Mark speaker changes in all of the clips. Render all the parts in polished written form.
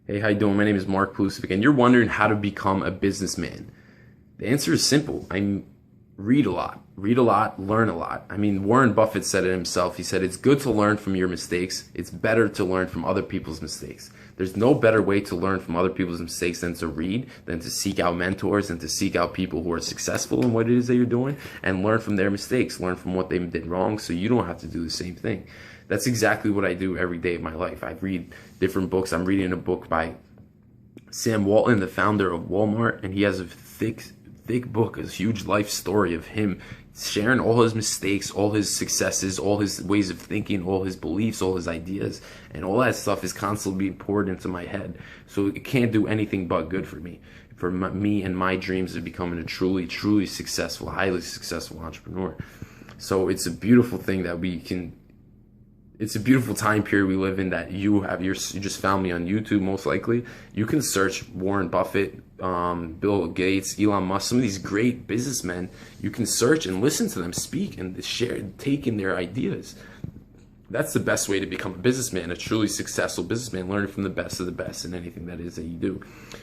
Speaker 1: Hey, how you doing? My name is Mark Pulusovic, and you're wondering how to become a businessman. The answer is simple. Read a lot, learn a lot. Warren Buffett said it himself. He said, it's good to learn from your mistakes. It's better to learn from other people's mistakes. There's no better way to learn from other people's mistakes than to read, than to seek out mentors, and to seek out people who are successful in what it is that you're doing and learn from their mistakes, learn from what they did wrong so you don't have to do the same thing. That's exactly what I do every day of my life. I read different books. I'm reading a book by Sam Walton, the founder of Walmart, and he has a thick book, a huge life story of him sharing all his mistakes, all his successes, all his ways of thinking, all his beliefs, all his ideas, and all that stuff is constantly being poured into my head. So it can't do anything but good for me, me and my dreams of becoming a truly successful, highly successful entrepreneur. So it's a beautiful thing that it's a beautiful time period we live in, that you just found me on YouTube. Most likely you can search Warren Buffett, Bill Gates, Elon Musk, some of these great businessmen. You can search and listen to them speak and share, take in their ideas. That's the best way to become a businessman, a truly successful businessman, learning from the best of the best in anything that is that you do.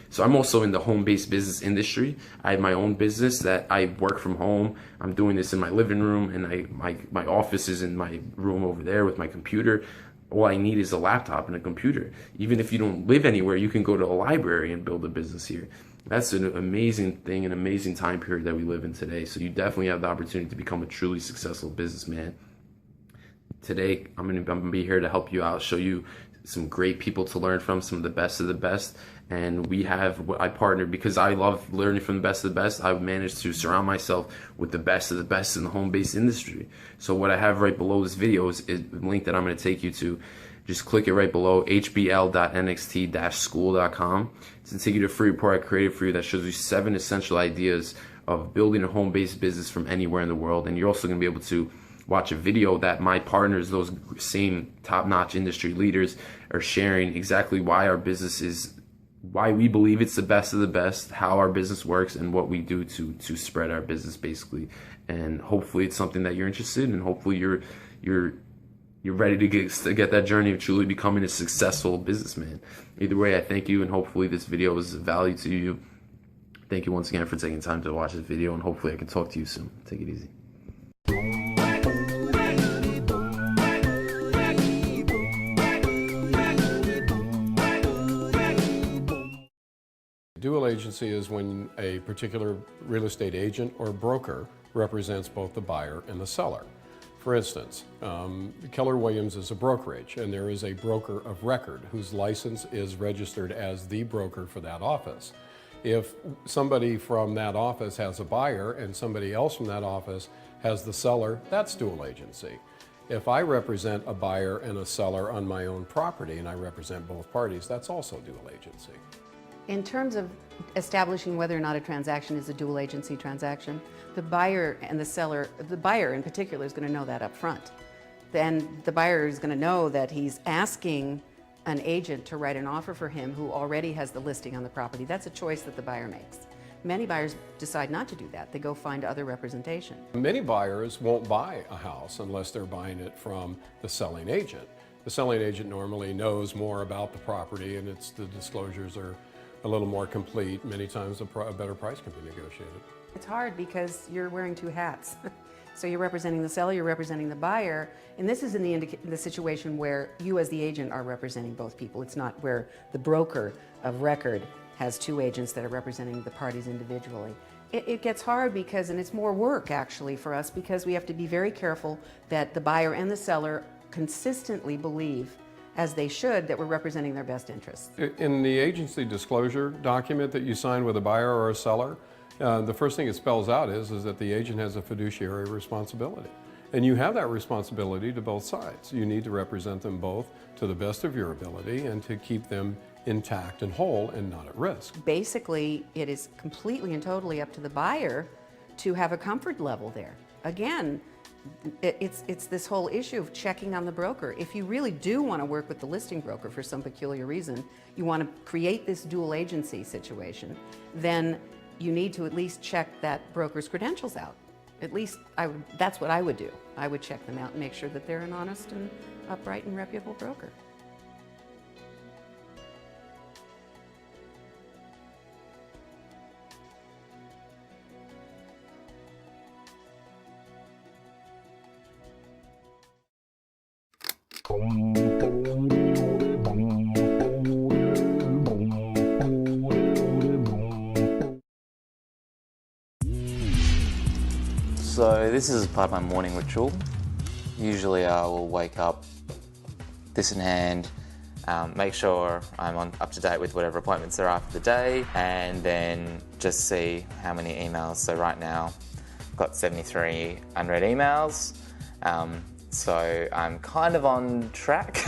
Speaker 1: So I'm also in the home-based business industry. I have my own business that I work from home. I'm doing this in my living room, and my office is in my room over there with my computer. All I need is a laptop and a computer. Even if you don't live anywhere, you can go to a library and build a business here. That's an amazing thing, an amazing time period that we live in today. So you definitely have the opportunity to become a truly successful businessman. Today, I'm gonna be here to help you out, show you some great people to learn from, some of the best. And I partnered, because I love learning from the best of the best. I've managed to surround myself with the best of the best in the home-based industry. So what I have right below this video is a link that I'm gonna take you to. Just click it right below, hbl.nxt-school.com. It's gonna take you to a free report I created for you that shows you 7 essential ideas of building a home-based business from anywhere in the world. And you're also gonna be able to watch a video that my partners, those same top-notch industry leaders, are sharing exactly why our business is, why we believe it's the best of the best, how our business works, and what we do to spread our business, basically. And hopefully it's something that you're interested in, and hopefully you're ready to get that journey of truly becoming a successful businessman. Either way, I thank you, and hopefully this video is of value to you. Thank you once again for taking time to watch this video, and hopefully I can talk to you soon. Take it easy.
Speaker 2: Dual agency is when a particular real estate agent or broker represents both the buyer and the seller. For instance, Keller Williams is a brokerage, and there is a broker of record whose license is registered as the broker for that office. If somebody from that office has a buyer and somebody else from that office has the seller, that's dual agency. If I represent a buyer and a seller on my own property and I represent both parties, that's also dual agency.
Speaker 3: In terms of establishing whether or not a transaction is a dual agency transaction, the buyer and the seller, the buyer in particular, is going to know that up front. Then the buyer is going to know that he's asking an agent to write an offer for him who already has the listing on the property. That's a choice that the buyer makes. Many buyers decide not to do that. They go find other representation.
Speaker 2: Many buyers won't buy a house unless they're buying it from the selling agent. The selling agent normally knows more about the property, and the disclosures are a little more complete. Many times a better price can be negotiated.
Speaker 3: It's hard because you're wearing two hats. So you're representing the seller, you're representing the buyer, and this is in the situation where you as the agent are representing both people. It's not where the broker of record has two agents that are representing the parties individually. It gets hard because, and it's more work actually for us, because we have to be very careful that the buyer and the seller consistently believe, as they should, that we're representing their best interests.
Speaker 2: In the agency disclosure document that you sign with a buyer or a seller, the first thing it spells out is that the agent has a fiduciary responsibility. And you have that responsibility to both sides. You need to represent them both to the best of your ability and to keep them intact and whole and not at risk.
Speaker 3: Basically, it is completely and totally up to the buyer to have a comfort level there. Again, it's this whole issue of checking on the broker. If you really do want to work with the listing broker for some peculiar reason, you want to create this dual agency situation, then you need to at least check that broker's credentials out. At least that's what I would do. I would check them out and make sure that they're an honest and upright and reputable broker.
Speaker 4: So this is part of my morning ritual. Usually I will wake up, this in hand, make sure I'm up to date with whatever appointments there are for the day, and then just see how many emails. So right now I've got 73 unread emails, so I'm kind of on track.